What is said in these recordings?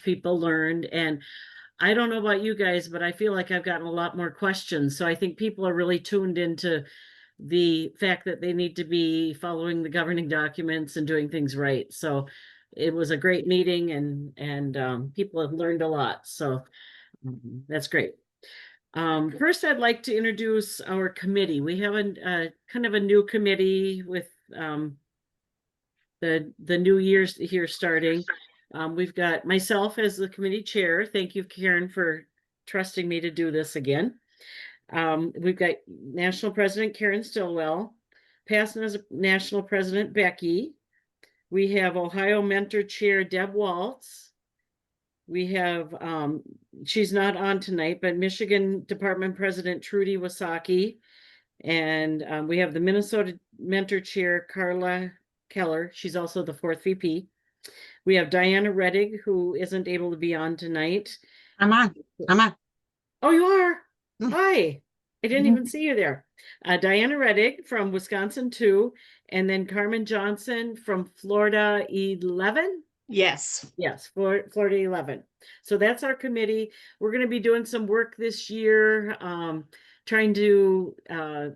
people learned. And I don't know about you guys, but I feel like I've gotten a lot more questions. So I think people are really tuned into the fact that they need to be following the governing documents and doing things right. So it was a great meeting, and people have learned a lot. So that's great. First, I'd like to introduce our committee. We have a kind of a new committee with the new year's here starting. We've got myself as the committee chair. Thank you, Karen, for trusting me to do this again. We've got National President Karen Stillwell, past National President Becky. We have Ohio Mentor Chair Deb Waltz. We have, she's not on tonight, but Michigan Department President Trudy Wasaki. And we have the Minnesota Mentor Chair Carla Keller. She's also the 4th VP. We have Diana Reddig, who isn't able to be on tonight. I'm on. Oh, you are? Mm. Hi. I didn't even see you there. Diana Reddig from Wisconsin 2, and then Carmen Johnson from Florida 11. Yes. Yes, Florida 11. So that's our committee. We're going to be doing some work this year, trying to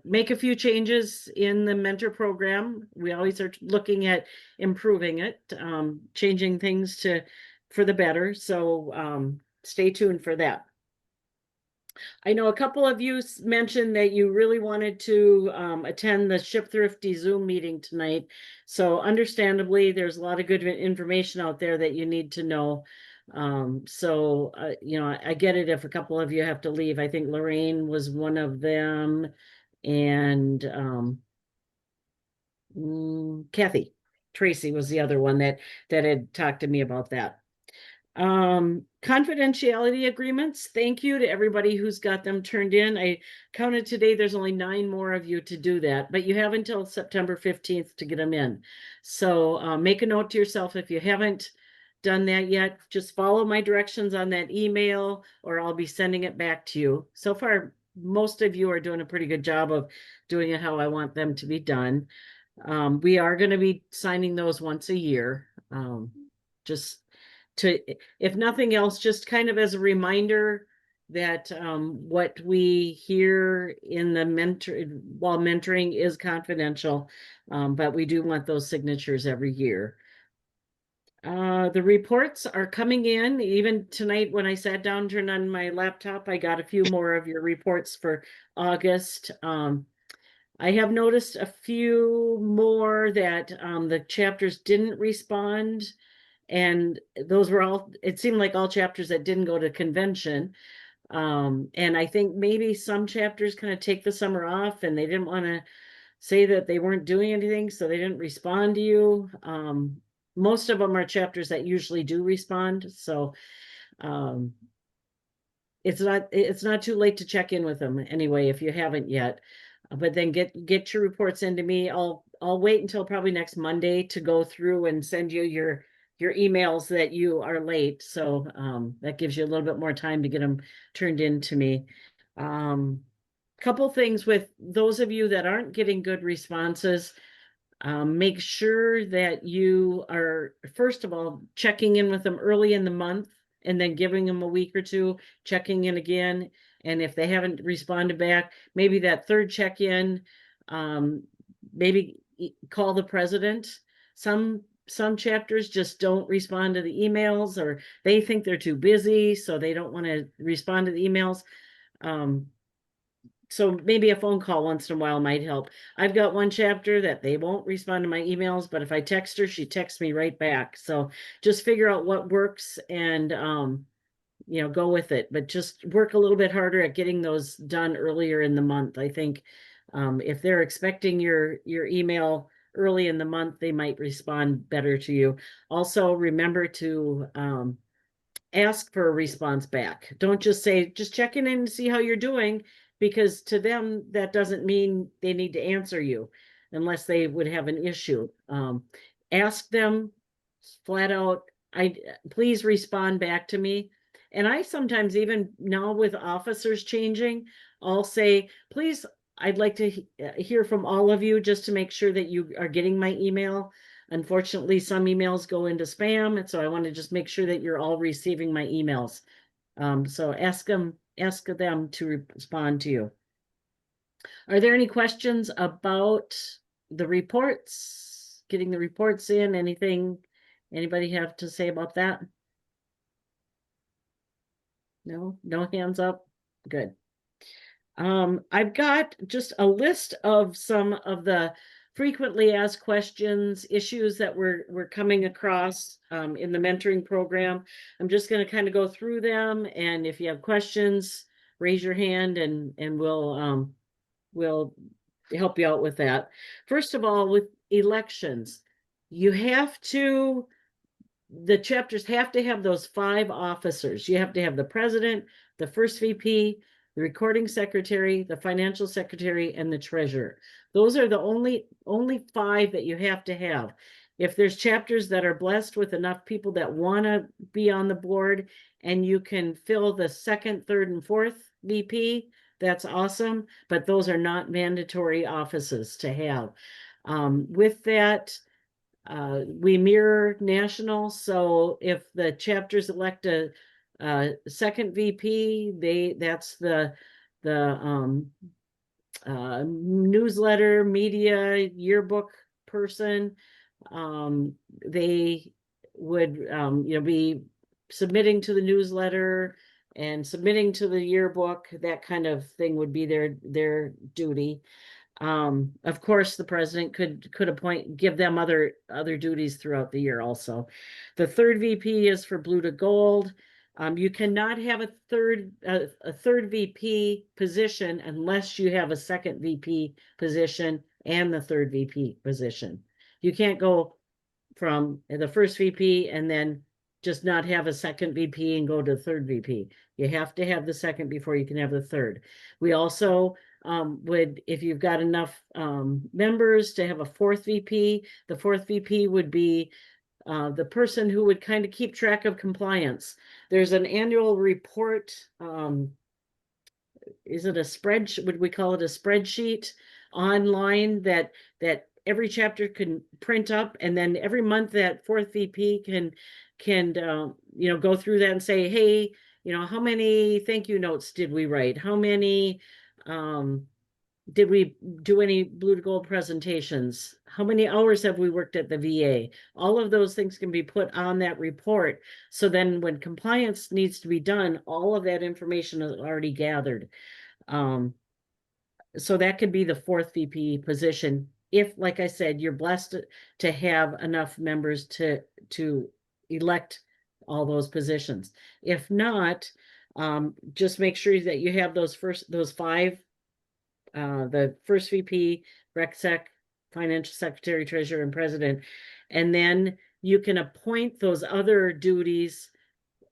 make a few changes in the mentor program. We always are looking at improving it, changing things for the better. So stay tuned for that. I know a couple of you mentioned that you really wanted to attend the Ship Thrifty Zoom meeting tonight. So understandably, there's a lot of good information out there that you need to know. You know, I get it if a couple of you have to leave. I think Lorraine was one of them, and Kathy Tracy was the other one that had talked to me about that. Confidentiality agreements. Thank you to everybody who's got them turned in. I counted today, there's only 9 more of you to do that, but you have until September 15th to get them in. So make a note to yourself if you haven't done that yet. Just follow my directions on that email, or I'll be sending it back to you. So far, most of you are doing a pretty good job of doing it how I want them to be done. We are going to be signing those once a year. Just to, if nothing else, just kind of as a reminder that what we hear in the while mentoring is confidential, but we do want those signatures every year. The reports are coming in. Even tonight when I sat down, turned on my laptop, I got a few more of your reports for August. I have noticed a few more that the chapters didn't respond. And those were all, it seemed like all chapters that didn't go to convention. And I think maybe some chapters kind of take the summer off and they didn't want to say that they weren't doing anything, so they didn't respond to you. Most of them are chapters that usually do respond. So it's not too late to check in with them anyway, if you haven't yet. But then get your reports into me. I'll wait until probably next Monday to go through and send you your emails that you are late. So that gives you a little bit more time to get them turned in to me. Couple things with those of you that aren't getting good responses. Make sure that you are, first of all, checking in with them early in the month and then giving them a week or two, checking in again. And if they haven't responded back, maybe that third check-in, maybe call the president. Some chapters just don't respond to the emails, or they think they're too busy, so they don't want to respond to the emails. So maybe a phone call once in a while might help. I've got one chapter that they won't respond to my emails, but if I text her, she texts me right back. So just figure out what works and, you know, go with it, but just work a little bit harder at getting those done earlier in the month. I think if they're expecting your email early in the month, they might respond better to you. Also, remember to ask for a response back. Don't just say, just checking in and see how you're doing, because to them, that doesn't mean they need to answer you unless they would have an issue. Ask them flat out, please respond back to me. And I sometimes, even now with officers changing, I'll say, please, I'd like to hear from all of you just to make sure that you are getting my email. Unfortunately, some emails go into spam, and so I want to just make sure that you're all receiving my emails. So ask them to respond to you. Are there any questions about the reports? Getting the reports in? Anything? Anybody have to say about that? No, no hands up. Good. I've got just a list of some of the frequently asked questions, issues that we're coming across in the mentoring program. I'm just going to kind of go through them, and if you have questions, raise your hand, and we'll help you out with that. First of all, with elections, you have to the chapters have to have those 5 officers. You have to have the president, the first VP, the recording secretary, the financial secretary, and the treasurer. Those are the only 5 that you have to have. If there's chapters that are blessed with enough people that want to be on the board and you can fill the second, third, and fourth VP, that's awesome, but those are not mandatory offices to have. With that, we mirror national, so if the chapters elect a second VP, that's the newsletter, media, yearbook person. They would be submitting to the newsletter and submitting to the yearbook. That kind of thing would be their duty. Of course, the president could give them other duties throughout the year also. The third VP is for blue to gold. You cannot have a third VP position unless you have a second VP position and the third VP position. You can't go from the first VP and then just not have a second VP and go to the third VP. You have to have the second before you can have the third. We also if you've got enough members to have a fourth VP, the fourth VP would be the person who would kind of keep track of compliance. There's an annual report. Is it a spreadsheet? Would we call it a spreadsheet online that every chapter can print up, and then every month that fourth VP can go through that and say, hey, how many thank you notes did we write? How many did we do any blue to gold presentations? How many hours have we worked at the VA? All of those things can be put on that report. So then when compliance needs to be done, all of that information is already gathered. So that could be the fourth VP position. If, like I said, you're blessed to have enough members to elect all those positions. If not, just make sure that you have those 5, the first VP, Rec Sec, financial secretary, treasurer, and president. And then you can appoint those other duties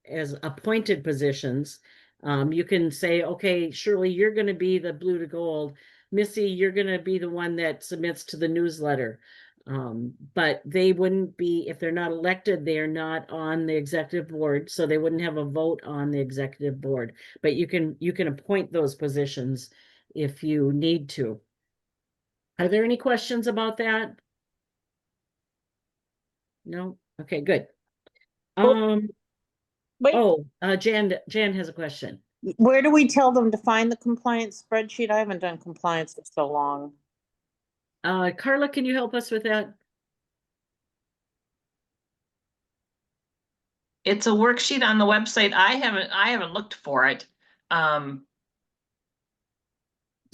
as appointed positions. You can say, okay, Shirley, you're going to be the blue to gold. Missy, you're going to be the one that submits to the newsletter. But they wouldn't be, if they're not elected, they are not on the executive board, so they wouldn't have a vote on the executive board. But you can appoint those positions if you need to. Are there any questions about that? No? Okay, good. Wait, Jan has a question. where do we tell them to find the compliance spreadsheet? I haven't done compliance for so long. Carla, can you help us with that? It's a worksheet on the website. I haven't looked for it.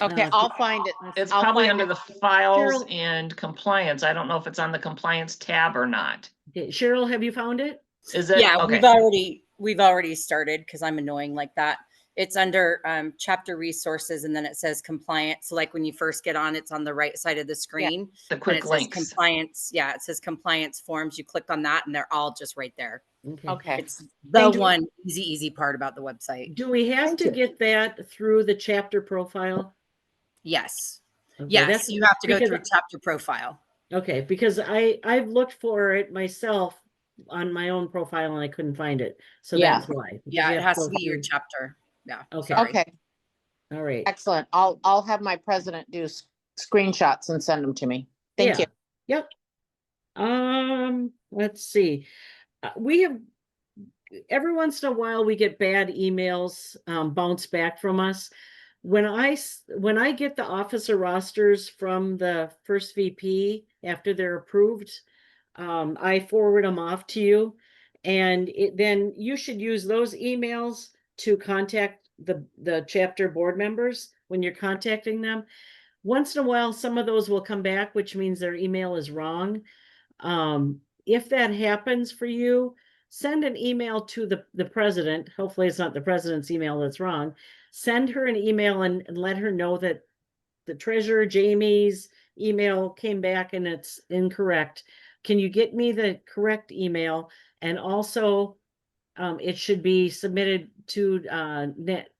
Okay, I'll find it. It's I'll probably find under it. the files Cheryl- and compliance. I don't know if it's on the compliance tab or not. Okay, Cheryl, have you found it? Is it? Yeah, Okay. we've already started because I'm annoying like that. It's under chapter resources, and then it says compliance. So like when you first get on, it's on the right side of the screen. The And quick it says links. compliance. Yeah, it says compliance forms. You click on that, and they're all just right there. Okay. It's the And do- one easy part about the website. Do we have Thank to you. get that through the chapter profile? Yes. Okay, Yes, that's you have to go because- through chapter profile. Okay, because I've looked for it myself on my own profile and I couldn't find it. So Yeah. that's why. because Yeah, you it have has to go be your through- chapter. Yeah. Okay. sorry. Okay, All right. excellent. I'll have my president do screenshots and send them to me. Thank Yeah. you. Yep. Let's see. We have, every once in a while, we get bad emails, bounce back from us. When I get the officer rosters from the first VP after they're approved, I forward them off to you. And then you should use those emails to contact the chapter board members when you're contacting them. Once in a while, some of those will come back, which means their email is wrong. If that happens for you, send an email to the president. Hopefully it's not the president's email that's wrong. Send her an email and let her know that the treasurer Jamie's email came back and it's incorrect. Can you get me the correct email? And also, it should be submitted to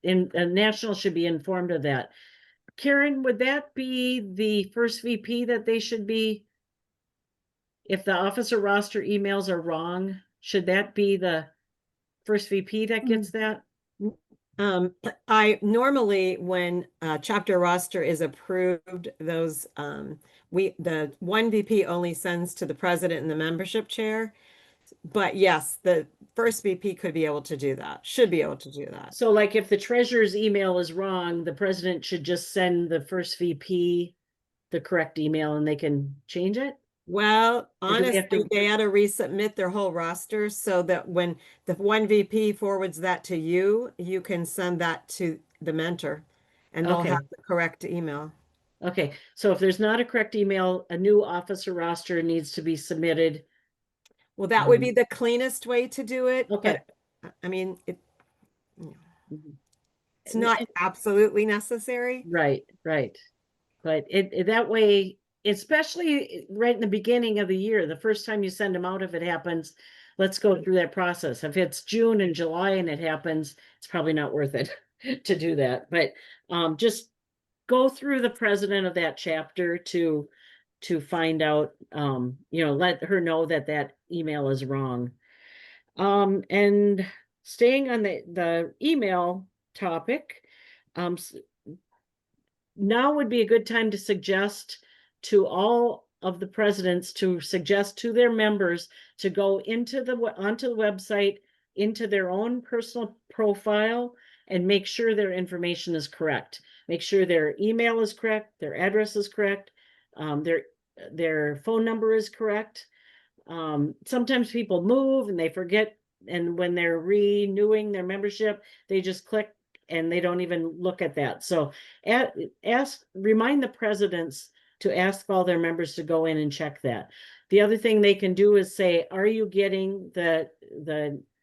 National should be informed of that. Karen, would that be the first VP that they should be? If the officer roster emails are wrong, should that be the first VP that gets that? I normally, when chapter roster is approved, those the one VP only sends to the president and the membership chair. But yes, the first VP could be able to do that, should be able to do that. So like if the treasurer's email is wrong, the president should just send the first VP the correct email and they can change it? Well, Or do we have honestly, to- they ought to resubmit their whole roster so that when the one VP forwards that to you, you can send that to the mentor and they'll Okay. have the correct email. Okay, so if there's not a correct email, a new officer roster needs to be submitted. Well, that would be the cleanest way to do it. Okay. But I mean, Mhm. it's not absolutely necessary. Right. But that way, especially right in the beginning of the year, the first time you send them out, if it happens, let's go through that process. If it's June and July and it happens, it's probably not worth it to do that. But just go through the president of that chapter to find out, let her know that that email is wrong. And staying on the email topic, now would be a good time to suggest to all of the presidents to suggest to their members to go onto the website, into their own personal profile, and make sure their information is correct. Make sure their email is correct, their address is correct, their phone number is correct. Sometimes people move and they forget, and when they're renewing their membership, they just click and they don't even look at that. So remind the presidents to ask all their members to go in and check that. The other thing they can do is say, are you getting the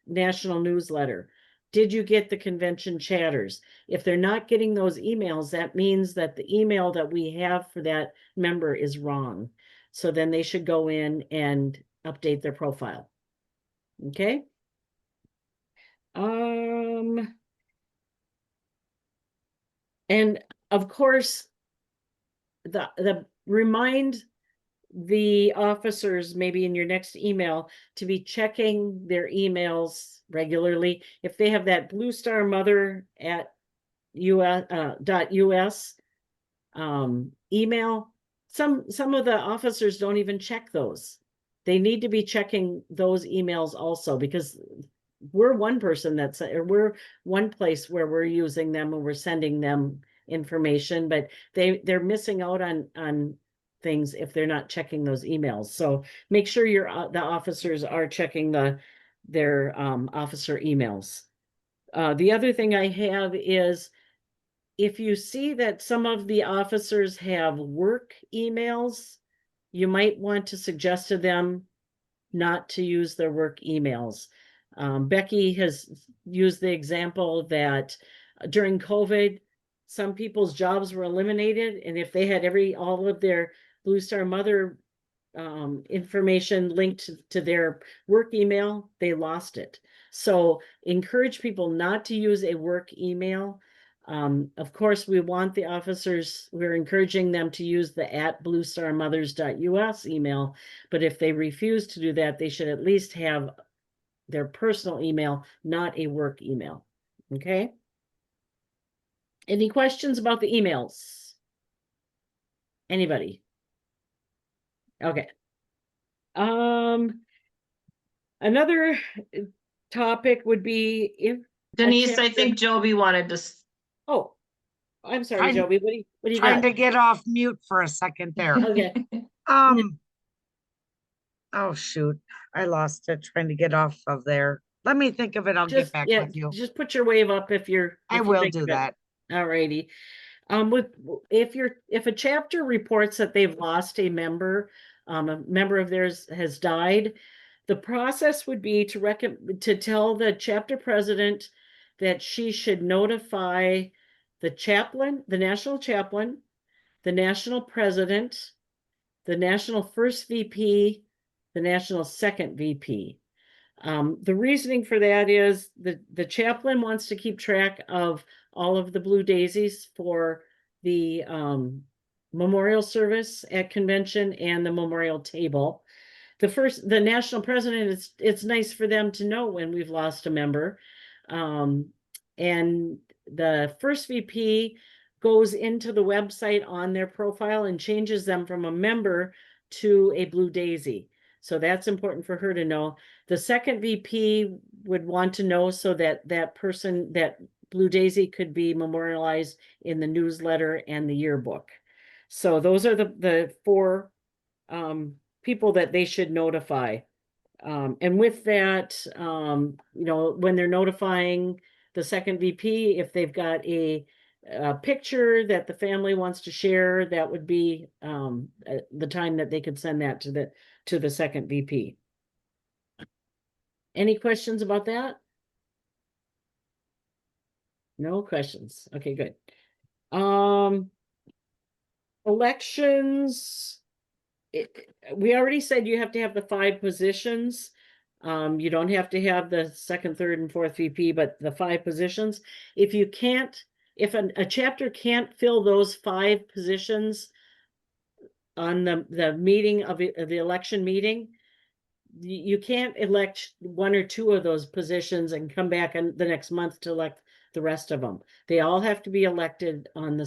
national newsletter? Did you get the convention chatters? If they're not getting those emails, that means that the email that we have for that member is wrong. So then they should go in and update their profile. Okay. And of course, the remind the officers maybe in your next email to be checking their emails regularly. If they have that Blue Star Mother at .us email, some of the officers don't even check those. They need to be checking those emails also, because we're one person we're one place where we're using them and we're sending them information, but they're missing out on things if they're not checking those emails. So make sure the officers are checking their officer emails. The other thing I have is, if you see that some of the officers have work emails, you might want to suggest to them not to use their work emails. Becky has used the example that during COVID, some people's jobs were eliminated, and if they had all of their Blue Star Mother information linked to their work email, they lost it. So encourage people not to use a work email. Of course, we want the officers, we're encouraging them to use the @bluestarmothers.us email, but if they refuse to do that, they should at least have their personal email, not a work email. Okay. Any questions about the emails? Anybody? Okay. Another topic would be if. Denise, I chapter- think Joby wanted to, Oh, I'm sorry, Trying- Joby, what do you Trying got? to get off mute for a second there. Okay, Oh, shoot, I lost it trying to get off of there. Let me think of it. I'll get just, back yeah, with you. just put your wave up if you're. I if you will think do of it. that. Alrighty. If a chapter reports that they've lost a member of theirs has died, the process would be to tell the chapter president that she should notify the chaplain, the national chaplain, the national president, the national first VP, the national second VP. The reasoning for that is the chaplain wants to keep track of all of the blue daisies for the memorial service at convention and the memorial table. The national president, it's nice for them to know when we've lost a member. And the first VP goes into the website on their profile and changes them from a member to a blue daisy. So that's important for her to know. The second VP would want to know so that that person, that blue daisy, could be memorialized in the newsletter and the yearbook. So those are the four people that they should notify. And with that, when they're notifying the second VP, if they've got a picture that the family wants to share, that would be the time that they could send that to the second VP. Any questions about that? No questions. Okay, good. Elections. We already said you have to have the 5 positions. You don't have to have the second, third, and fourth VP, but the 5 positions. If you can't, if a chapter can't fill those 5 positions on the meeting of the election meeting, you can't elect 1 or 2 of those positions and come back in the next month to elect the rest of them. They all have to be elected on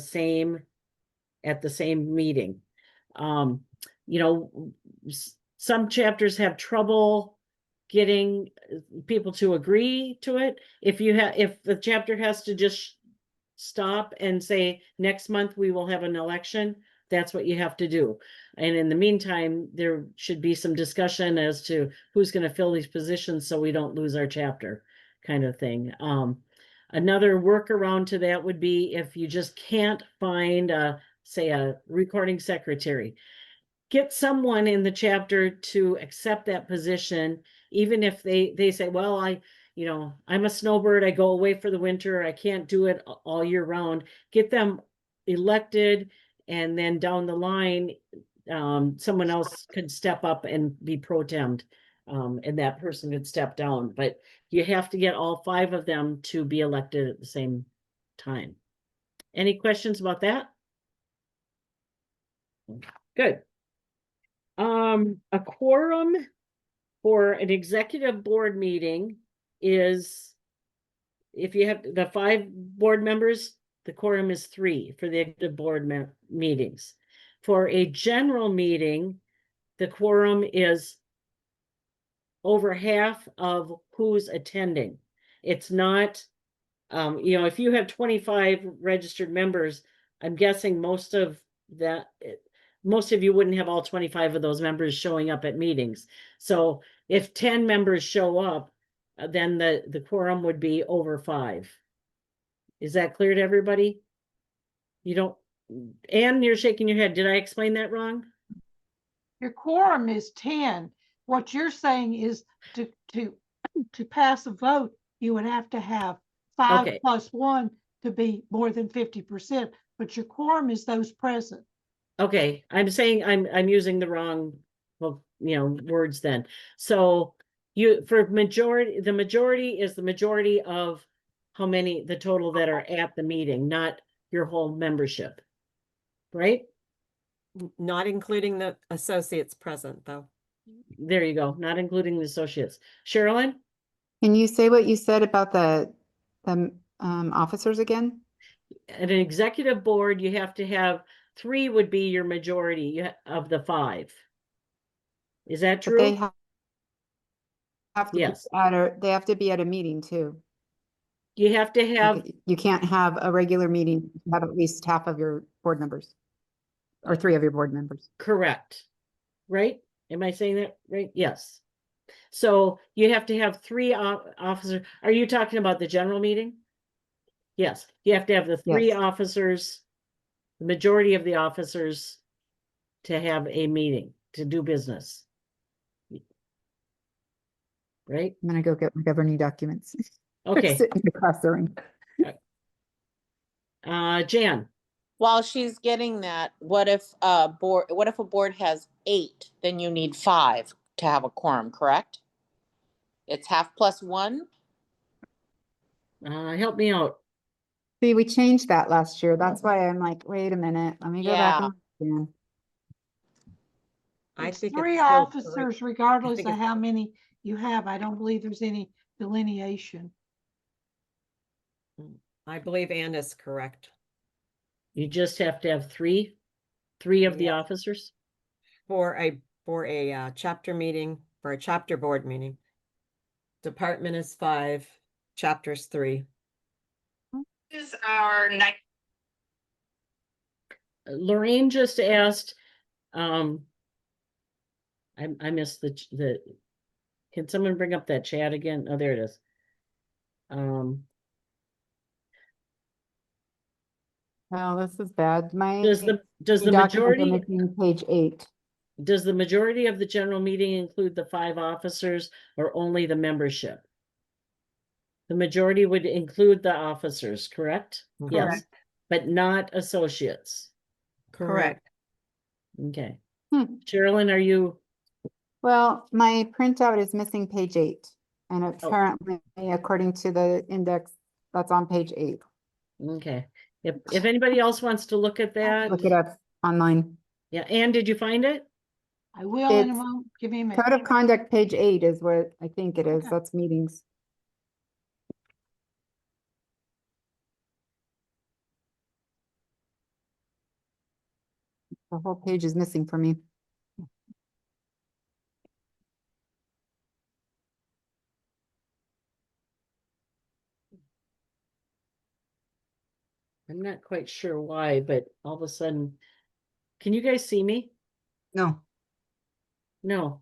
at the same meeting. Some chapters have trouble getting people to agree to it. If the chapter has to just stop and say, next month we will have an election, that's what you have to do. And in the meantime, there should be some discussion as to who's going to fill these positions so we don't lose our chapter, kind of thing. Another workaround to that would be if you just can't find say a recording secretary, get someone in the chapter to accept that position, even if they say, well, I'm a snowbird, I go away for the winter, I can't do it all year round. Get them elected, and then down the line, someone else could step up and be pro tem'd, and that person could step down. But you have to get all 5 of them to be elected at the same time. Any questions about that? Good. A quorum for an executive board meeting is, if you have the 5 board members, the quorum is 3 for the executive board meetings. For a general meeting, the quorum is over half of who's attending. It's not, if you have 25 registered members, I'm guessing most of you wouldn't have all 25 of those members showing up at meetings. So if 10 members show up, then the quorum would be over 5. Is that clear to everybody? Anne, you're shaking your head. Did I explain that wrong? Your quorum is 10. What you're saying is to pass a vote, you would have to have 5 Okay. plus 1 to be more than 50%, but your quorum is those present. Okay, I'm saying I'm using the wrong, words then. So the majority is the majority of how many, the total that are at the meeting, not your whole membership. Right? Not including the associates present, though. There you go, not including the associates. Sherilyn? Can you say what you said about the officers again? At an executive board, you have to have 3 would be your majority of the 5. Is that But they true? have to be Yes. they have to be at a meeting too. You have to have, Like, you can't have a regular meeting, have at least half of your board members. Or 3 of your board members. correct, right? Am I saying that right? Yes. So you have to have 3 officers. Are you talking about the general meeting? Yes, you have to have the 3 Yes. officers, the majority of the officers to have a meeting, to do business. Right? I'm gonna go get my governing documents. Okay, Sitting across the room. Jan, While she's getting that, what if a board has 8, then you need 5 to have a quorum, correct? It's half plus 1? help me out. See, we changed that last year. That's why I'm like, wait a minute, let me go back Yeah. and. look again. I It's think it's 3 still correct. officers regardless think of it's- how many you have. I don't believe there's any delineation. I believe Ann is correct. You just have to have 3 of the Yeah. officers? For a chapter meeting, for a chapter board meeting. Department is 5, chapters 3. Is our next. Lorraine just asked, I missed the, can someone bring up that chat again? Oh, there it is. Oh, this is bad. My. Does the documents are majority, missing Page 8. does the majority of the general meeting include the 5 officers or only the membership? The majority would include the officers, correct? Mhm. Yes, Correct. but not associates. Correct. Okay. Hmm. Sherilyn, are you, Well, my printout is missing Page 8. And Oh. apparently, according to the index, that's on Page 8. okay. If anybody else wants to look at that, Look it up online. yeah, Ann, did you find it? I will in a It's moment. Give me a minute. Code of Conduct, Page 8 is what I think it is. Okay. That's meetings. The whole page is missing for me. I'm not quite sure why, but all of a sudden, can you guys see me? No. No.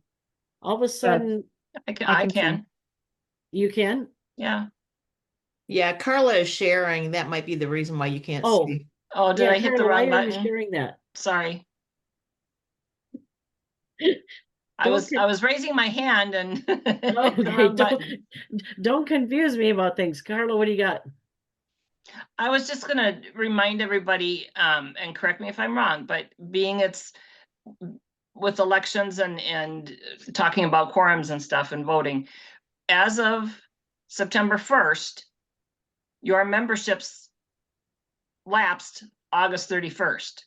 All of a sudden, I can, I I can see. can, you can? yeah. Yeah, Carla is sharing. That might be the reason why you can't Oh. see. Oh, did Yeah, I hit the Carla, why wrong are you button? sharing that? Sorry. I Don't was, con- I was raising my hand and hit the Okay, wrong button. don't confuse me about things. Carla, what do you got? I was just gonna remind everybody, and correct me if I'm wrong, but being it's with elections and talking about quorums and stuff and voting, as of September 1st, your memberships lapsed August 31st.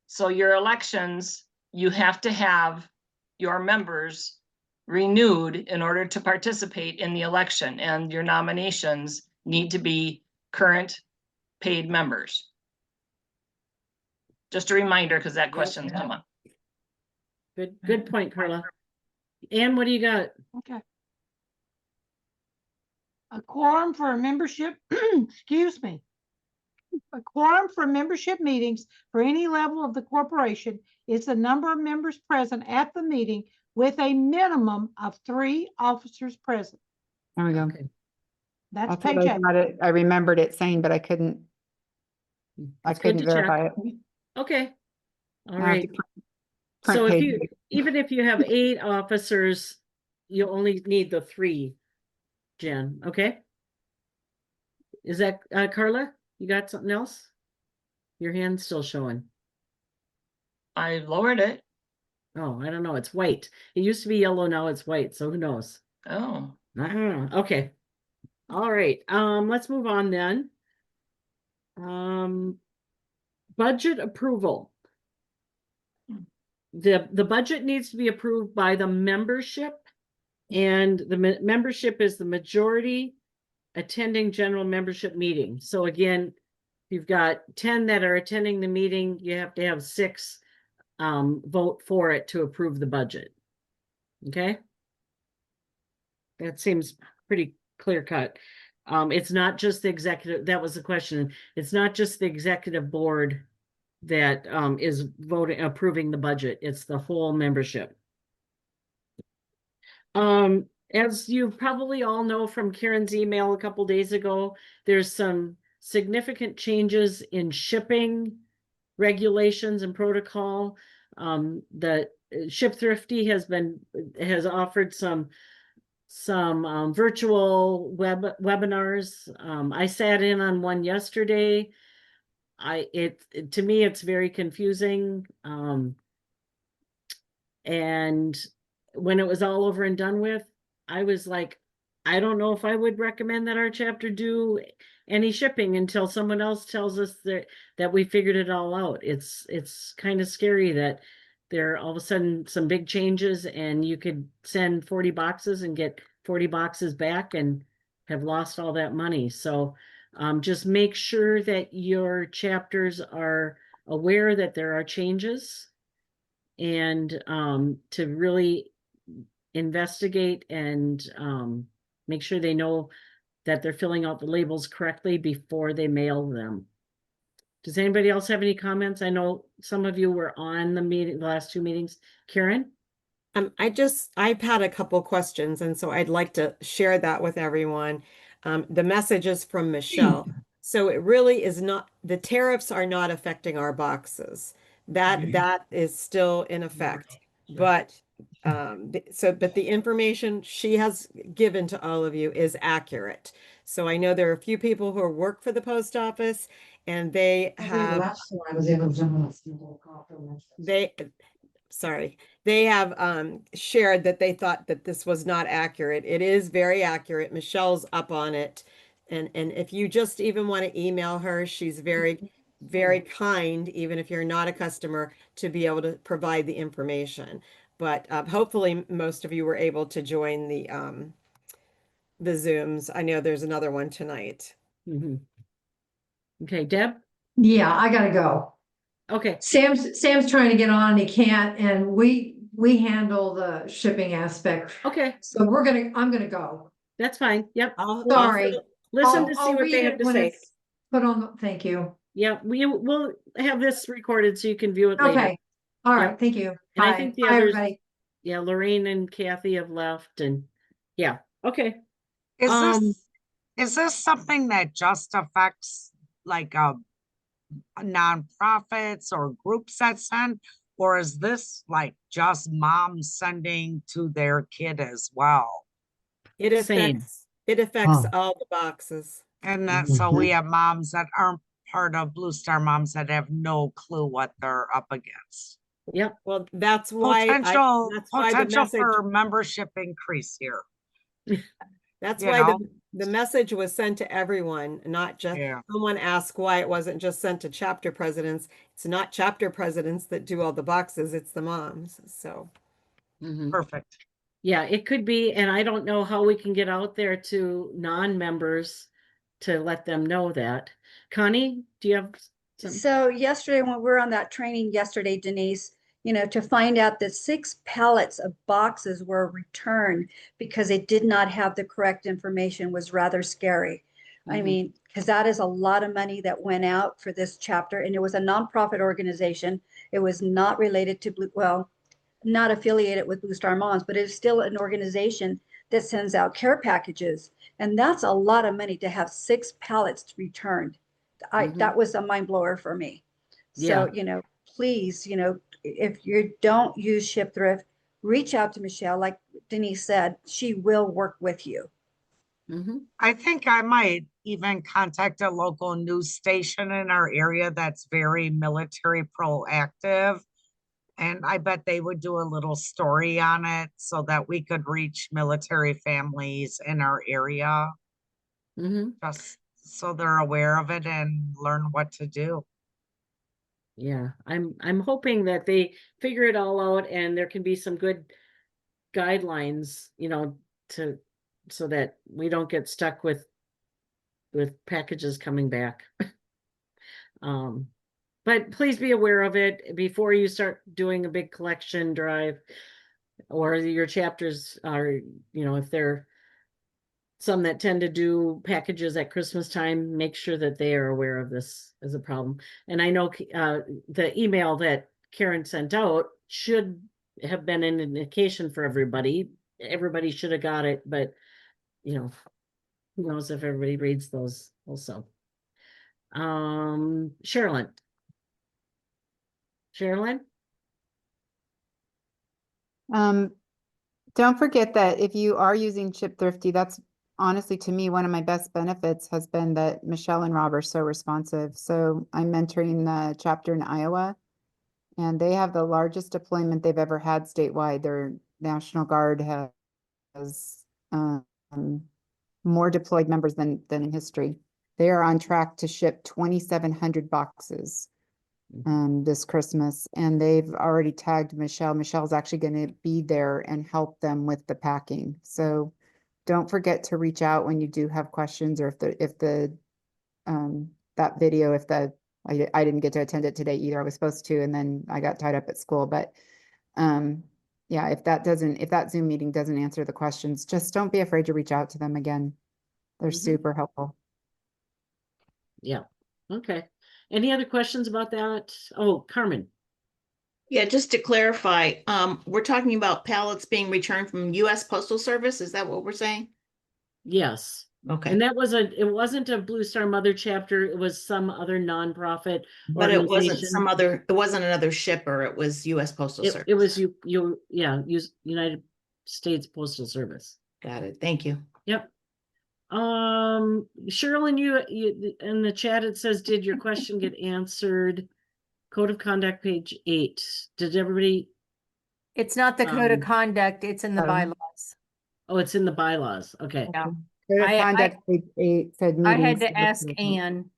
So your elections, you have to have your members renewed in order to participate in the election, and your nominations need to be current paid members. Just a reminder, because that question's come up. Good point, Carla. Ann, what do you got? Okay. A quorum for a membership, excuse me. A quorum for membership meetings for any level of the corporation is the number of members present at the meeting with a minimum of 3 officers present. There we go. Okay. That's That's what page I 8. thought I remembered it saying, but I couldn't It's good to check. verify it. Okay. All Now I have to right. print So if page you, eight. even if you have 8 officers, you only need the 3, Jen, okay? Is that, Carla, you got something else? Your hand's still showing. I lowered it. Oh, I don't know, it's white. It used to be yellow, now it's white, so who knows? Oh, I don't know, okay. All right, let's move on then. Budget approval. The budget needs to be approved by the membership, and the membership is the majority attending general membership meeting. So again, you've got 10 that are attending the meeting, you have to have 6 vote for it to approve the budget. Okay? That seems pretty clear cut. It's not just the executive, that was the question. It's not just the executive board that is voting, approving the budget. It's the whole membership. As you probably all know from Karen's email a couple days ago, there's some significant changes in shipping regulations and protocol. The Ship Thrifty has offered some virtual webinars. I sat in on one yesterday. To me, it's very confusing. And when it was all over and done with, I was like, I don't know if I would recommend that our chapter do any shipping until someone else tells us that we figured it all out. It's kind of scary that there are all of a sudden some big changes and you could send 40 boxes and get 40 boxes back and have lost all that money. So just make sure that your chapters are aware that there are changes, and to really investigate and make sure they know that they're filling out the labels correctly before they mail them. Does anybody else have any comments? I know some of you were on the last two meetings. Karen? I've had a couple questions, and so I'd like to share that with everyone. The message is from Michelle. So it really is not, the tariffs are not affecting our boxes. That is still in effect. But but the information she has given to all of you is accurate. So I know there are a few people who work for the post office, and they have they have shared that they thought that this was not accurate. It is very accurate. Michelle's up on it. And if you just even want to email her, she's very, very kind, even if you're not a customer, to be able to provide the information. But hopefully most of you were able to join the Zooms. I know there's another one tonight. Mm-hmm. Okay, Deb? Yeah, I gotta go. Okay. Sam's trying to get on and he can't, and we handle the shipping aspect. Okay, So I'm gonna go. that's fine. Yep. Sorry. Listen I'll- to see I'll what read they it have to when say. it's Put on, thank you. Yeah, we'll have this recorded so you can view it later. Okay, all Yeah. right, thank you. And I Bye. think the Bye, others, everybody. yeah, Lorraine and Kathy have left, and yeah, okay. Is Um, this something that just affects like nonprofits or groups that send? Or is this like just moms sending to their kid as well? It Same. affects all the boxes. And that, so we have moms that aren't part of Blue Star Moms that have no clue what they're up against. Yep. Well, that's why Potential the message, for membership increase here. that's you why know? the message was sent to everyone, not just Yeah. someone asked why it wasn't just sent to chapter presidents. It's not chapter presidents that do all the boxes, it's the moms. So Mhm. Perfect. Yeah, it could be, and I don't know how we can get out there to non-members to let them know that. Connie, do you have some? So yesterday, when we were on that training yesterday, Denise, to find out that 6 pallets of boxes were returned because they did not have the correct information was rather scary. I Mhm. mean, because that is a lot of money that went out for this chapter, and it was a nonprofit organization. It was not related to not affiliated with Blue Star Moms, but it's still an organization that sends out care packages. And that's a lot of money to have 6 pallets returned. Mhm. That was a mind blower for me. Yeah. So, please, if you don't use Ship Thrift, reach out to Michelle. Like Denise said, she will work with you. Mhm. I think I might even contact a local news station in our area that's very military proactive. And I bet they would do a little story on it so that we could reach military families in our area, Mhm. just so they're aware of it and learn what to do. Yeah, I'm hoping that they figure it all out and there can be some good guidelines, so that we don't get stuck with packages coming back. But please be aware of it before you start doing a big collection drive. Or your chapters are, if they're some that tend to do packages at Christmas time, make sure that they are aware of this as a problem. And I know the email that Karen sent out should have been an indication for everybody. Everybody should have got it, but who knows if everybody reads those also. Sherilyn. Don't forget that if you are using Ship Thrifty, that's honestly, to me, one of my best benefits has been that Michelle and Rob are so responsive. So I'm mentoring the chapter in Iowa, and they have the largest deployment they've ever had statewide. Their National Guard has more deployed members than in history. They are on track to ship 2,700 boxes this Christmas, and they've already tagged Michelle. Michelle's actually going to be there and help them with the packing. So don't forget to reach out when you do have questions, or if the that video, I didn't get to attend it today either. I was supposed to, and then I got tied up at school. But yeah, if that Zoom meeting doesn't answer the questions, just don't be afraid to reach out to them again. They're super helpful. Yeah. Okay. Any other questions about that? Oh, Carmen. Yeah, just to clarify, we're talking about pallets being returned from US Postal Service. Is that what we're saying? Yes. Okay. And it wasn't a Blue Star Mother chapter. It was some other nonprofit. But it wasn't organization. it wasn't another shipper. It was US Postal Service. It was United States Postal Service. Got it. Thank you. Yep. Sherilyn, you in the chat, it says, did your question get answered? Code of Conduct, page 8. Did everybody? It's not the code of conduct, it's in the bylaws. Oh, it's in the bylaws. Okay. Yeah. Code of Conduct, page 8 said I had meetings. to ask Anne.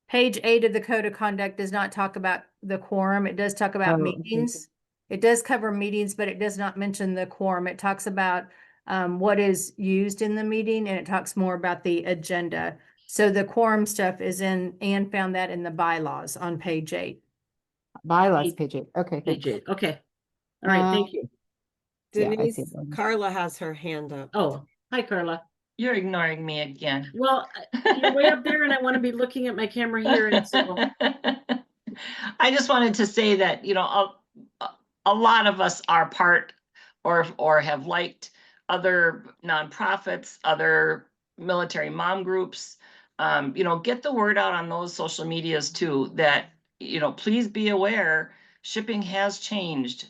Page 8 of the code of conduct does not talk about the quorum. It does talk about meetings. It does cover meetings, but it does not mention the quorum. It talks about what is used in the meeting, and it talks more about the agenda. So the quorum stuff is in, Anne found that in the bylaws on page 8. Bylaws, page 8. Okay. Page 8. Okay. All right. Thank you. Denise, Carla has her hand up. Oh, hi, Carla. You're ignoring me again. Well, you're way up there and I want to be looking at my camera here. And so I just wanted to say that, a lot of us are part or have liked other nonprofits, other military mom groups. Get the word out on those social medias too, that, please be aware, shipping has changed.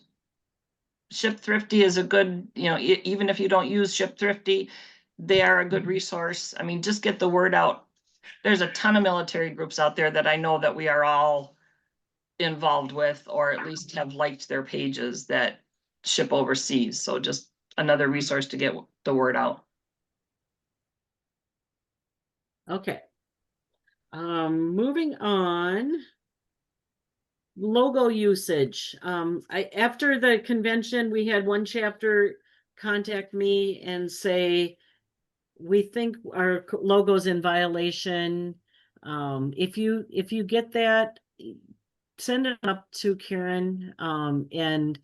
Ship Thrifty is a good, even if you don't use Ship Thrifty, they are a good resource. I mean, just get the word out. There's a ton of military groups out there that I know that we are all involved with, or at least have liked their pages that ship overseas. So just another resource to get the word out. Okay. Moving on. Logo usage. After the convention, we had one chapter contact me and say, we think our logo's in violation. If you get that, send it up to Karen, and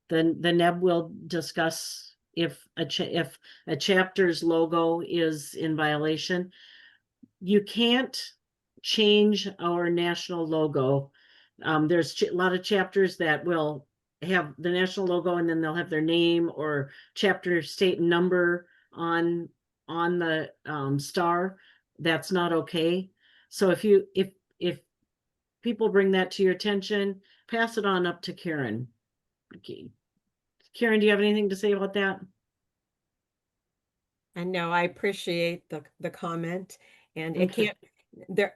then the NEB will discuss if a chapter's logo is in violation. You can't change our national logo. There's a lot of chapters that will have the national logo and then they'll have their name or chapter state number on the star. That's not okay. So if people bring that to your attention, pass it on up to Karen. Okay. Karen, do you have anything to say about that? And no, I appreciate the comment, and it can't,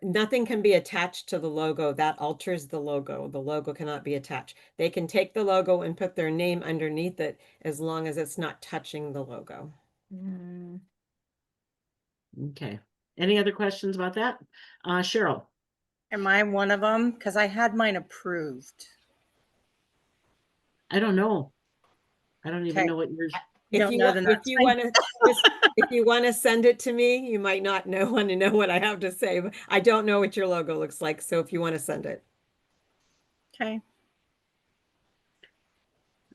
nothing can be attached to the logo that alters the logo. The logo cannot be attached. They can take the logo and put their name underneath it as long as it's not touching the logo. Okay. Any other questions about that? Cheryl. Am I one of them? Because I had mine approved. I don't know. I don't even know what yours. If you want to send it to me, you might not want to know what I have to say, but I don't know what your logo looks like. So if you want to send it. Okay.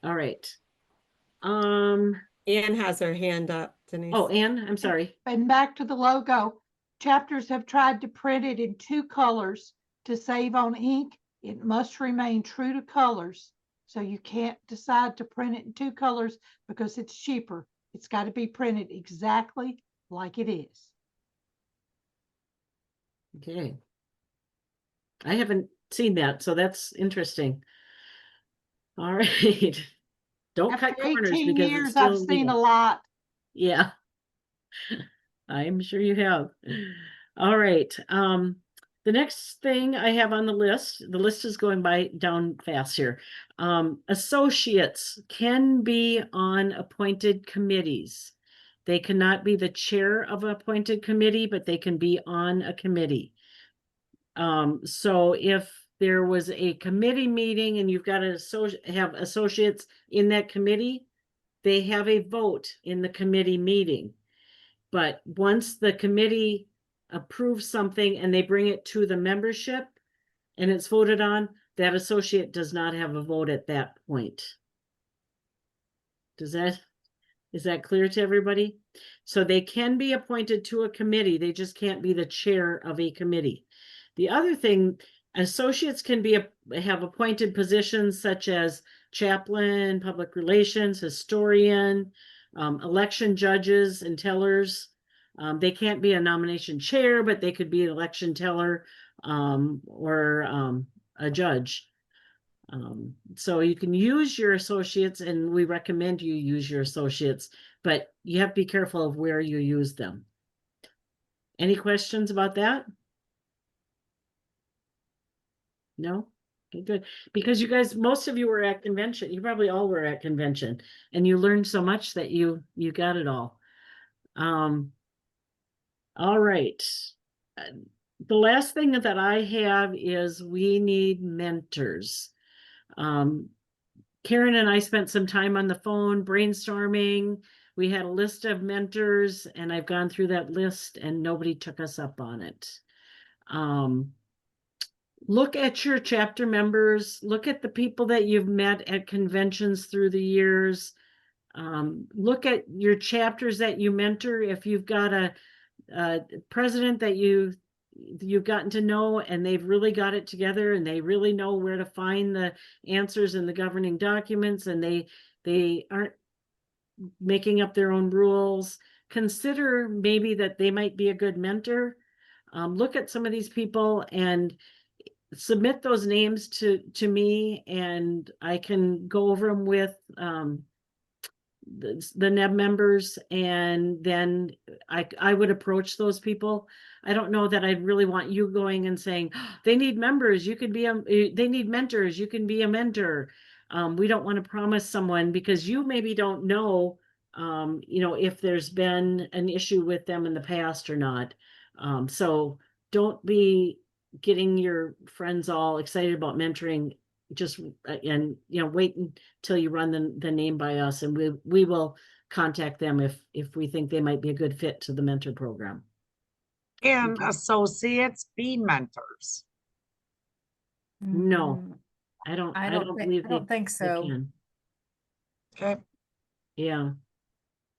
All right. Anne has her hand up, Denise. Oh, Anne, I'm sorry. And back to the logo, chapters have tried to print it in 2 colors to save on ink. It must remain true to colors. So you can't decide to print it in 2 colors because it's cheaper. It's got to be printed exactly like it is. Okay. I haven't seen that, so that's interesting. All right. Don't cut After corners 18 because it's years, still I've seen a illegal. lot. Yeah. I'm sure you have. All right. The next thing I have on the list is going down fast here. Associates can be on appointed committees. They cannot be the chair of an appointed committee, but they can be on a committee. So if there was a committee meeting and you've got to have associates in that committee, they have a vote in the committee meeting. But once the committee approves something and they bring it to the membership and it's voted on, that associate does not have a vote at that point. Is that clear to everybody? So they can be appointed to a committee, they just can't be the chair of a committee. The other thing, associates can have appointed positions such as chaplain, public relations, historian, election judges and tellers. They can't be a nomination chair, but they could be an election teller or a judge. So you can use your associates, and we recommend you use your associates, but you have to be careful of where you use them. Any questions about that? No? Okay, good. Because you guys, most of you were at convention. You probably all were at convention, and you learned so much that you got it all. All right. The last thing that I have is we need mentors. Karen and I spent some time on the phone brainstorming. We had a list of mentors, and I've gone through that list and nobody took us up on it. Look at your chapter members, look at the people that you've met at conventions through the years. Look at your chapters that you mentor. If you've got a president that you've gotten to know and they've really got it together and they really know where to find the answers in the governing documents, and they aren't making up their own rules, consider maybe that they might be a good mentor. Look at some of these people and submit those names to me, and I can go over them with the NEB members, and then I would approach those people. I don't know that I'd really want you going and saying, oh, they need members, you could be they need mentors, you can be a mentor. We don't want to promise someone because you maybe don't know, if there's been an issue with them in the past or not. So don't be getting your friends all excited about mentoring. Just and wait until you run the name by us, and we will contact them if we think they might be a good fit to the mentor program. Can associates be mentors? No, I don't believe I don't think they so. can. Okay. Yeah,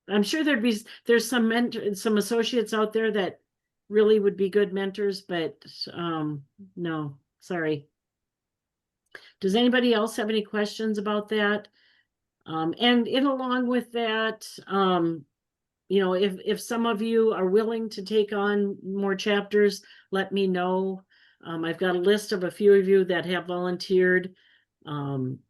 I'm sure there's some associates out there that really would be good mentors, but no, sorry. Does anybody else have any questions about that? And along with that, if some of you are willing to take on more chapters, let me know. I've got a list of a few of you that have volunteered. I'm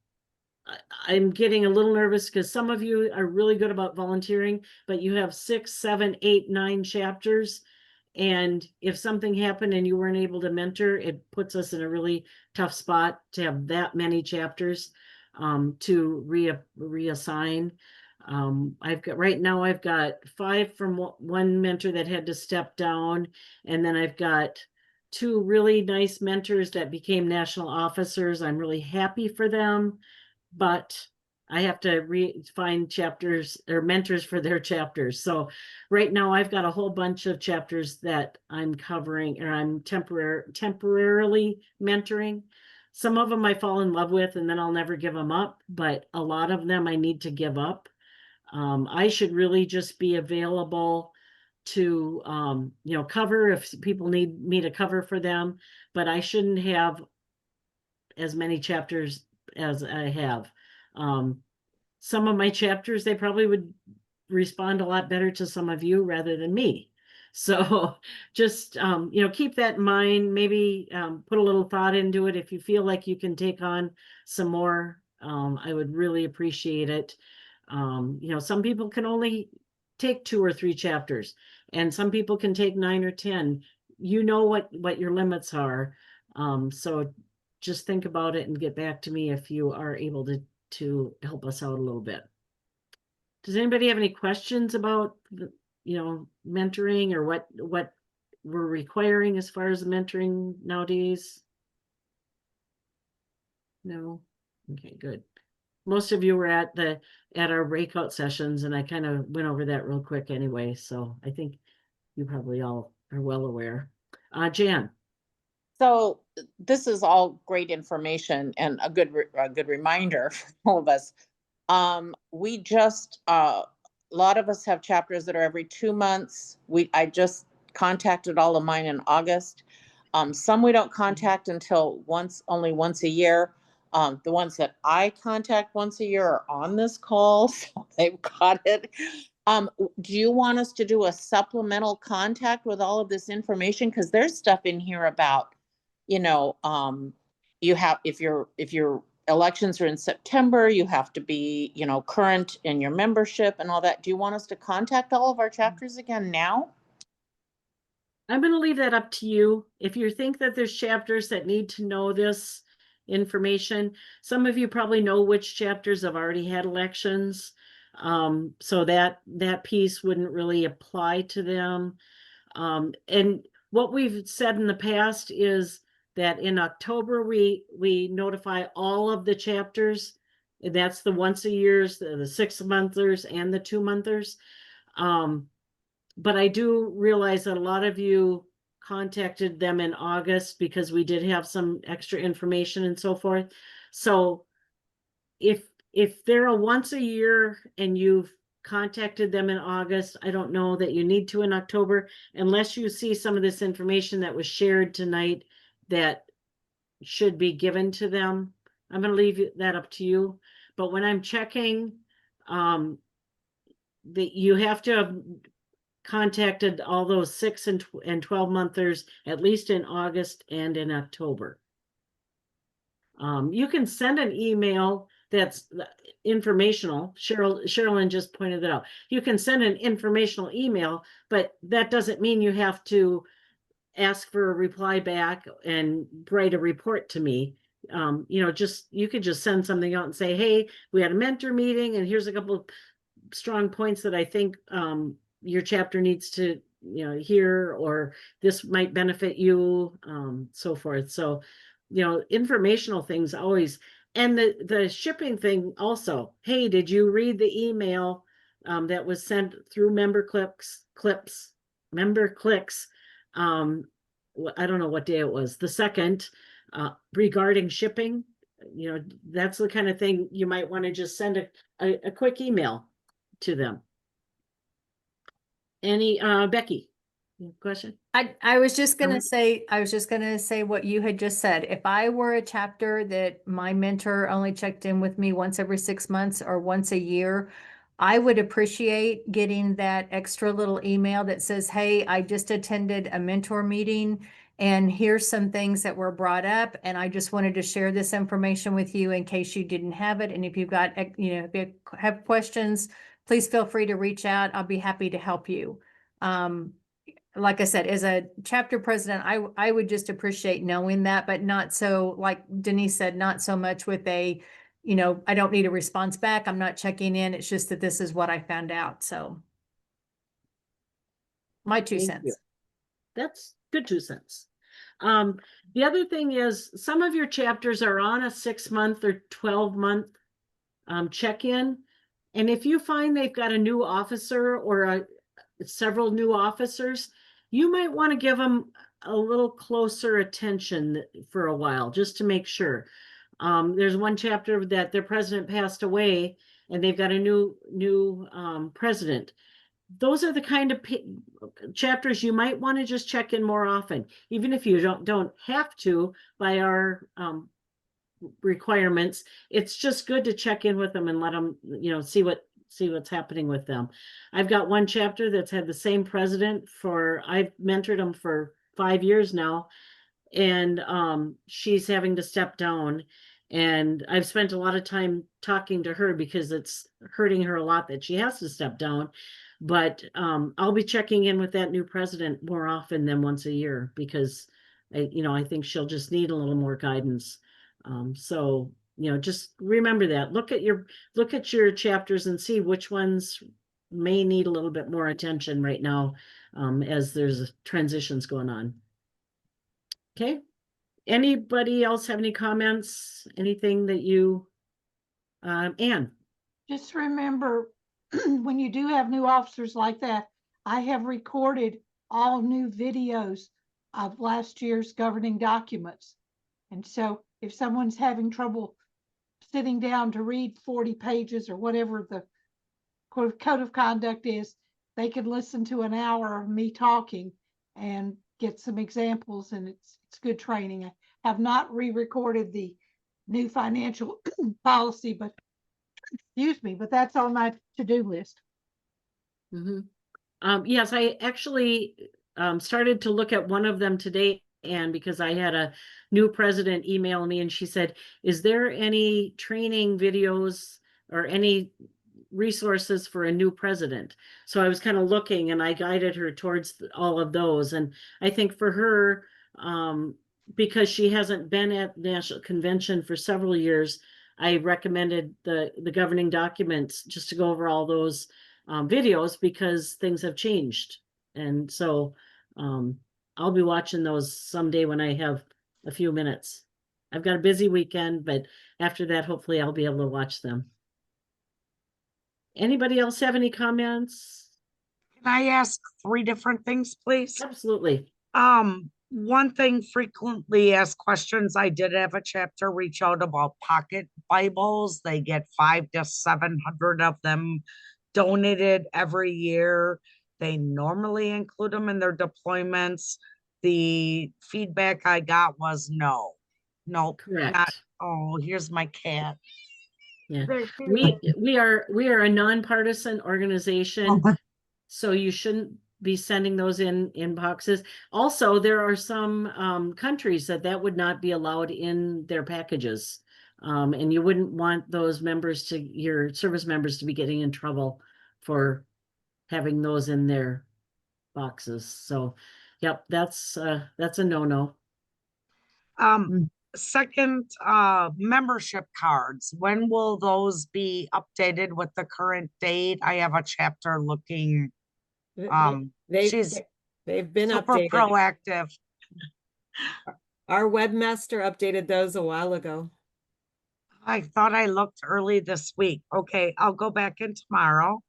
getting a little nervous because some of you are really good about volunteering, but you have 6, 7, 8, 9 chapters. And if something happened and you weren't able to mentor, it puts us in a really tough spot to have that many chapters to reassign. Right now I've got 5 from one mentor that had to step down, and then I've got 2 really nice mentors that became national officers. I'm really happy for them, but I have to find chapters or mentors for their chapters. So right now I've got a whole bunch of chapters that I'm covering, or I'm temporarily mentoring. Some of them I fall in love with and then I'll never give them up, but a lot of them I need to give up. I should really just be available to, cover if people need me to cover for them, but I shouldn't have as many chapters as I have. Some of my chapters, they probably would respond a lot better to some of you rather than me. So just, keep that in mind, maybe put a little thought into it. If you feel like you can take on some more, I would really appreciate it. Some people can only take 2 or 3 chapters, and some people can take 9 or 10. You know what your limits are. So just think about it and get back to me if you are able to help us out a little bit. Does anybody have any questions about mentoring or what we're requiring as far as the mentoring nowadays? No? Okay, good. Most of you were at our breakout sessions, and I kind of went over that real quick anyway, so I think you probably all are well aware. Jan. So this is all great information and a good reminder for all of us. We just, a lot of us have chapters that are every 2 months. I just contacted all of mine in August. Some we don't contact until only once a year. The ones that I contact once a year are on this call, so they've got it. Do you want us to do a supplemental contact with all of this information? Because there's stuff in here about, you have, if your elections are in September, you have to be, current in your membership and all that. Do you want us to contact all of our chapters again now? I'm going to leave that up to you. If you think that there's chapters that need to know this information, some of you probably know which chapters have already had elections. So that piece wouldn't really apply to them. And what we've said in the past is that in October, we notify all of the chapters. And that's the once a years, the 6-monthers and the 2-monthers. But I do realize that a lot of you contacted them in August because we did have some extra information and so forth. So if they're a once a year and you've contacted them in August, I don't know that you need to in October, unless you see some of this information that was shared tonight that should be given to them. I'm going to leave that up to you. But when I'm checking, that you have to have contacted all those 6 and 12-monthers at least in August and in October. You can send an email that's informational. Sherilyn just pointed that out. You can send an informational email, but that doesn't mean you have to ask for a reply back and write a report to me. You could just send something out and say, hey, we had a mentor meeting and here's a couple of strong points that I think your chapter needs to hear, or this might benefit you, so forth. So informational things always. And the shipping thing also, hey, did you read the email that was sent through member clicks? I don't know what day it was, the 2nd, regarding shipping. That's the kind of thing you might want to just send a quick email to them. Any Becky, question? I was just gonna say what you had just said. If I were a chapter that my mentor only checked in with me once every 6 months or once a year, I would appreciate getting that extra little email that says, hey, I just attended a mentor meeting and here's some things that were brought up. And I just wanted to share this information with you in case you didn't have it. And if you've got, if you have questions, please feel free to reach out. I'll be happy to help you. Like I said, as a chapter president, I would just appreciate knowing that, but not so, like Denise said, not so much with I don't need a response back. I'm not checking in. It's just that this is what I found out. So my 2 cents. You. That's good 2 cents. The other thing is some of your chapters are on a 6-month or 12-month check-in. And if you find they've got a new officer or several new officers, you might want to give them a little closer attention for a while, just to make sure. There's one chapter that their president passed away and they've got a new president. Those are the kind of chapters you might want to just check in more often, even if you don't have to by our requirements. It's just good to check in with them and let them, see what's happening with them. I've got one chapter that's had the same president I've mentored him for 5 years now, and she's having to step down. And I've spent a lot of time talking to her because it's hurting her a lot that she has to step down. But I'll be checking in with that new president more often than once a year because I think she'll just need a little more guidance. So just remember that. Look at your chapters and see which ones may need a little bit more attention right now as there's transitions going on. Okay. Anybody else have any comments? Anything that you, Anne? Just remember, when you do have new officers like that, I have recorded all new videos of last year's governing documents. And so if someone's having trouble sitting down to read 40 pages or whatever the code of conduct is, they can listen to an hour of me talking and get some examples, and it's good training. I have not re-recorded the new financial policy, but but that's on my to-do list. Yes, I actually started to look at one of them today, and because I had a new president email me and she said, is there any training videos or any resources for a new president? So I was kind of looking and I guided her towards all of those. And I think for her, because she hasn't been at National Convention for several years, I recommended the governing documents just to go over all those videos because things have changed. And so I'll be watching those someday when I have a few minutes. I've got a busy weekend, but after that, hopefully I'll be able to watch them. Anybody else have any comments? Can I ask 3 different things, please? Absolutely. One thing, frequently asked questions. I did have a chapter reach out about pocket Bibles. They get 500 to 700 of them donated every year. They normally include them in their deployments. The feedback I got was no. Correct. Not. Oh, here's my cat. Yeah, we are a nonpartisan organization, so you shouldn't be sending those in boxes. Also, there are some countries that would not be allowed in their packages, and you wouldn't want those your service members to be getting in trouble for having those in their boxes. So, yep, that's a no-no. Second, membership cards. When will those be updated with the current date? I have a chapter looking. She's They've been super updated. proactive. Our webmaster updated those a while ago. I thought I looked early this week. Okay, I'll go back in tomorrow.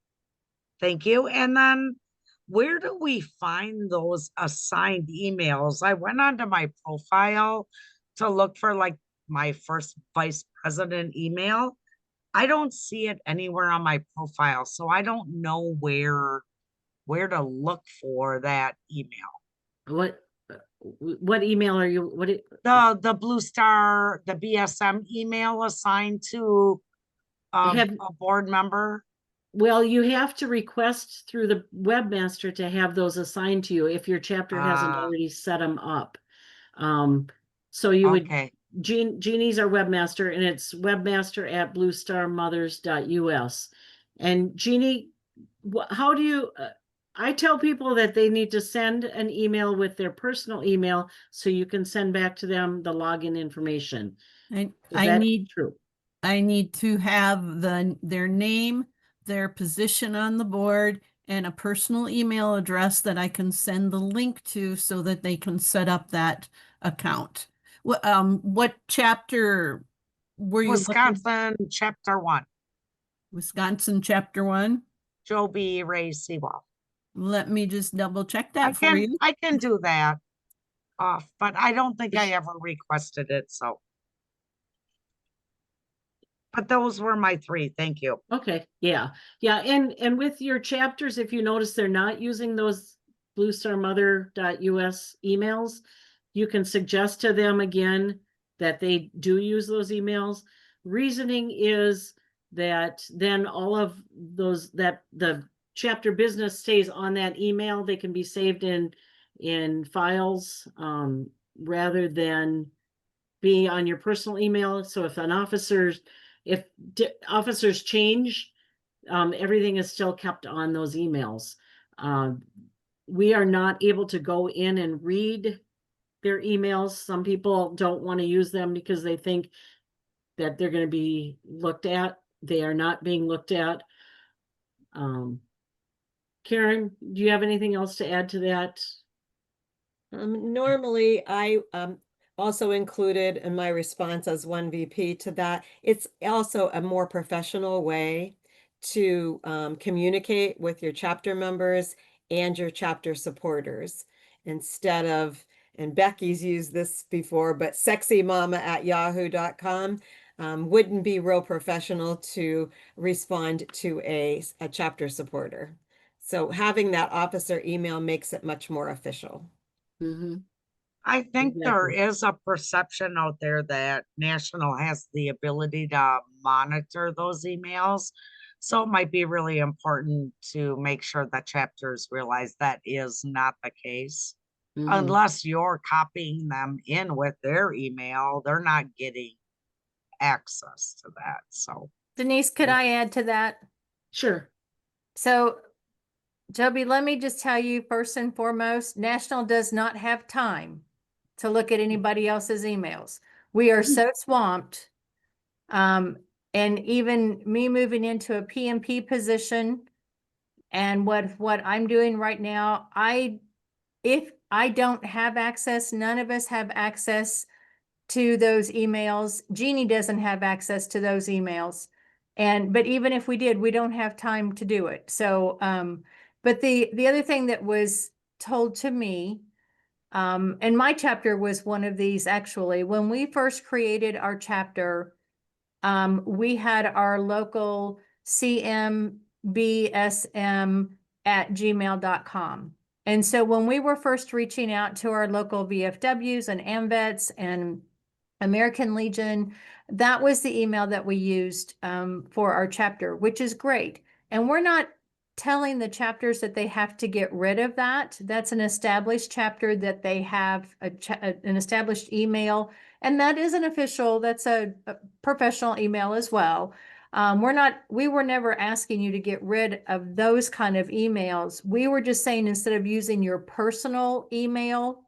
Thank you. And then where do we find those assigned emails? I went onto my profile to look for like my first vice president email. I don't see it anywhere on my profile, so I don't know where to look for that email. What email are you? The Blue Star, the BSM email assigned to a board member? Well, you have to request through the webmaster to have those assigned to you if your chapter hasn't already set them up. So you would, Jeannie's our webmaster, and it's webmaster@bluestarmothers.us. And Jeannie, how do you, I tell people that they need to send an email with their personal email so you can send back to them the login information. I need to have their name, their position on the board, and a personal email address that I can send the link to so that they can set up that account. What chapter were you? Wisconsin chapter 1. Wisconsin chapter 1. Joe B. Ray Sewell. Let me just double check that for you. I can do that. off, but I don't think I ever requested it, so. But those were my three. Thank you. Okay, yeah, yeah, and with your chapters, if you notice they're not using those bluestarmother.us emails, you can suggest to them again that they do use those emails. Reasoning is that then all of those, that the chapter business stays on that email, they can be saved in files, rather than be on your personal email. So if officers change, everything is still kept on those emails. We are not able to go in and read their emails. Some people don't want to use them because they think that they're going to be looked at. They are not being looked at. Karen, do you have anything else to add to that? Normally, I also included in my response as one VP to that. It's also a more professional way to communicate with your chapter members and your chapter supporters instead of, and Becky's used this before, but sexymama@yahoo.com wouldn't be real professional to respond to a chapter supporter. So having that officer email makes it much more official. Mm-hmm. I think there Exactly. is a perception out there that National has the ability to monitor those emails. So it might be really important to make sure that chapters realize that is not the case. Mhm. Unless you're copying them in with their email, they're not getting access to that. So Denise, could I add to that? Sure. So, Joby, let me just tell you first and foremost, National does not have time to look at anybody else's emails. We are so swamped. And even me moving into a PMP position and what I'm doing right now, if I don't have access, none of us have access to those emails. Jeannie doesn't have access to those emails. But even if we did, we don't have time to do it. So, but the other thing that was told to me, and my chapter was one of these actually, when we first created our chapter, we had our local cmbsm@gmail.com. And so when we were first reaching out to our local VFWs and AMVETS and American Legion, that was the email that we used for our chapter, which is great. And we're not telling the chapters that they have to get rid of that. That's an established chapter that they have an established email. And that is an official, that's a professional email as well. We were never asking you to get rid of those kind of emails. We were just saying, instead of using your personal email,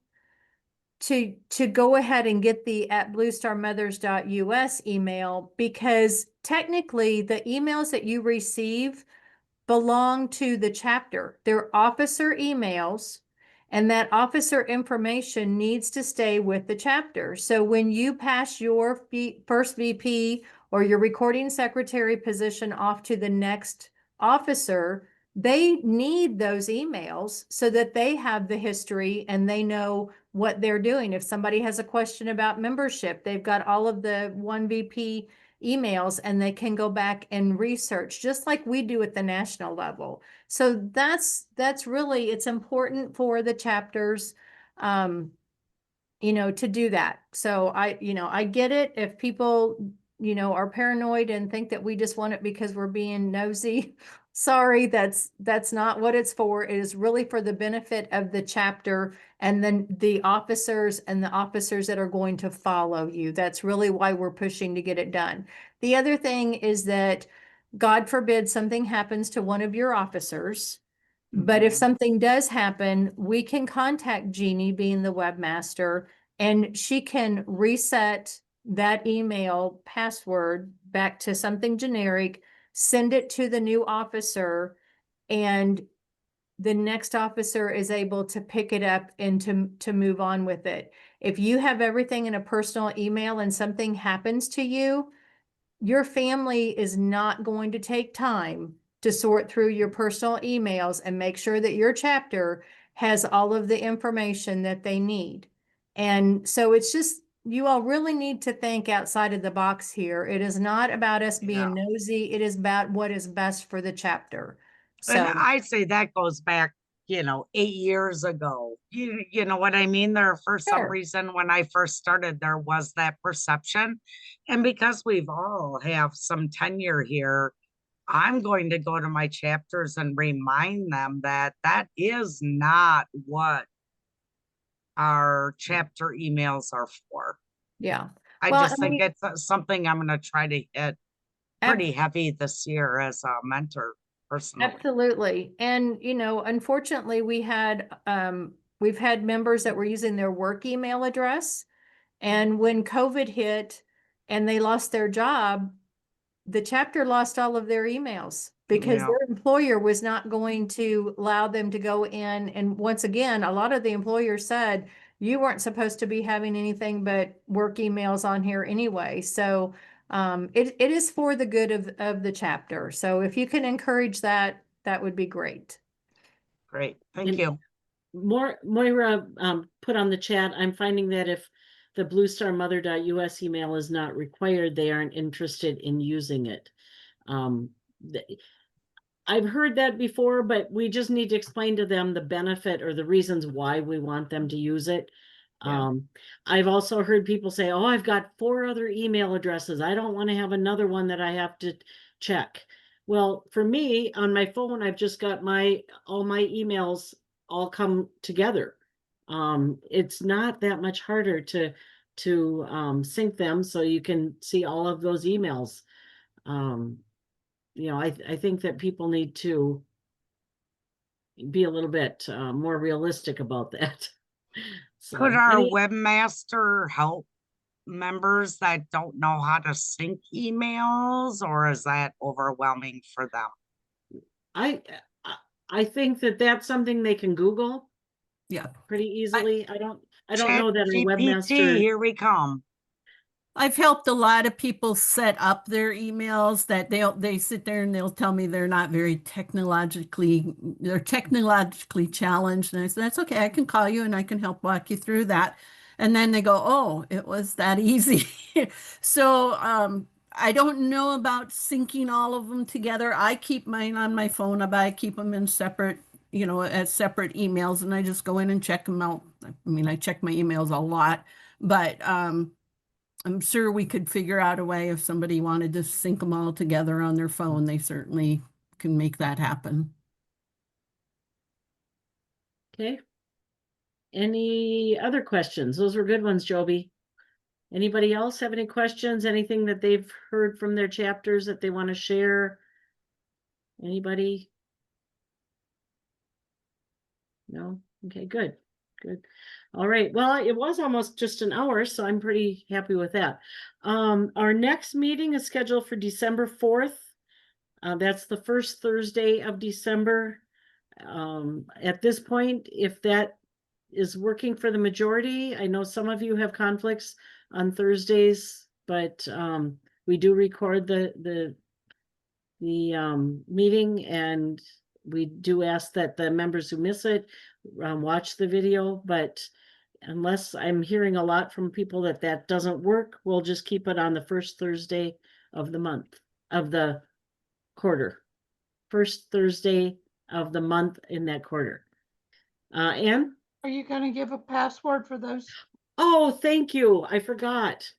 to go ahead and get the @bluestarmothers.us email, because technically the emails that you receive belong to the chapter. They're officer emails, and that officer information needs to stay with the chapter. So when you pass your first VP or your recording secretary position off to the next officer, they need those emails so that they have the history and they know what they're doing. If somebody has a question about membership, they've got all of the 1VP emails and they can go back and research just like we do at the national level. So that's really, it's important for the chapters, to do that. So I get it if people, are paranoid and think that we just want it because we're being nosy. Sorry, that's not what it's for. It is really for the benefit of the chapter and then the officers that are going to follow you. That's really why we're pushing to get it done. The other thing is that, God forbid, something happens to one of your officers. But if something does happen, we can contact Jeannie, being the webmaster, and she can reset that email password back to something generic, send it to the new officer, and the next officer is able to pick it up and to move on with it. If you have everything in a personal email and something happens to you, your family is not going to take time to sort through your personal emails and make sure that your chapter has all of the information that they need. And so it's just, you all really need to think outside of the box here. It is not about us being nosy. It is about what is best for the chapter. And So I'd say that goes back, 8 years ago. You know what I mean? There, for some Sure. reason, when I first started, there was that perception. And because we've all have some tenure here, I'm going to go to my chapters and remind them that that is not what our chapter emails are for. yeah. I Well, just think it's something I'm going to try to hit pretty heavy this year as a mentor personally. Absolutely. And, unfortunately, we've had members that were using their work email address. And when COVID hit and they lost their job, the chapter lost all of their emails because Yeah. their employer was not going to allow them to go in. And once again, a lot of the employers said, you weren't supposed to be having anything but work emails on here anyway. So it is for the good of the chapter. So if you can encourage that, that would be great. Great. Thank And you. Moira put on the chat, I'm finding that if the bluestarmother.us email is not required, they aren't interested in using it. I've heard that before, but we just need to explain to them the benefit or the reasons why we want them to use it. Yeah. I've also heard people say, oh, I've got 4 other email addresses. I don't want to have another one that I have to check. Well, for me on my phone, I've just got all my emails all come together. It's not that much harder to sync them so you can see all of those emails. I think that people need to be a little bit more realistic about that. So, Could our webmaster help members that don't know how to sync emails, or is that overwhelming for them? I think that that's something they can Google Yeah. pretty easily. I don't know that a ChatGPT, webmaster. here we come. I've helped a lot of people set up their emails that they sit there and they'll tell me they're technologically challenged. And I said, that's okay. I can call you and I can help walk you through that. And then they go, oh, it was that easy. So I don't know about syncing all of them together. I keep mine on my phone, but I keep them in separate, as separate emails, and I just go in and check them out. I mean, I check my emails a lot, but I'm sure we could figure out a way if somebody wanted to sync them all together on their phone. They certainly can make that happen. Okay. Any other questions? Those were good ones, Joby. Anybody else have any questions? Anything that they've heard from their chapters that they want to share? Anybody? No? Okay, good. Good. All right. Well, it was almost just an hour, so I'm pretty happy with that. Our next meeting is scheduled for December 4th. That's the first Thursday of December. At this point, if that is working for the majority, I know some of you have conflicts on Thursdays, but we do record the meeting, and we do ask that the members who miss it watch the video, but unless I'm hearing a lot from people that doesn't work, we'll just keep it on the first Thursday of the month, of the quarter. First Thursday of the month in that quarter. Ann? Are you gonna give a password for those? Oh, thank you. I forgot.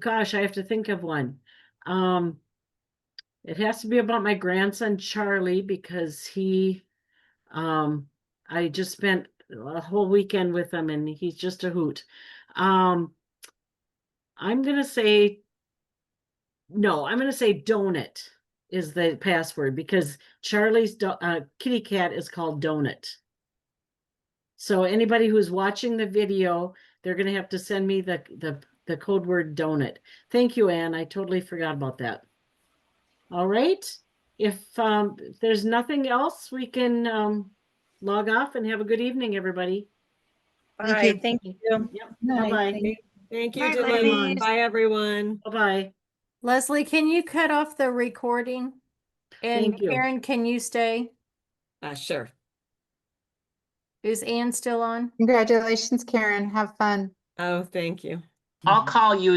Gosh, I have to think of one. It has to be about my grandson, Charlie, because I just spent a whole weekend with him and he's just a hoot. I'm gonna say donut is the password because Charlie's kitty cat is called Donut. So anybody who's watching the video, they're gonna have to send me the code word donut. Thank you, Ann. I totally forgot about that. All right. If there's nothing else, we can log off and have a good evening, everybody. Bye. Thank you. Yep. Bye-bye. Thank you, Night, Denise. ladies. Bye, everyone. Bye-bye. Leslie, can you cut off the recording? And Thank you. Karen, can you stay? Sure. Is Ann still on? Congratulations, Karen. Have fun. Oh, thank you. I'll call you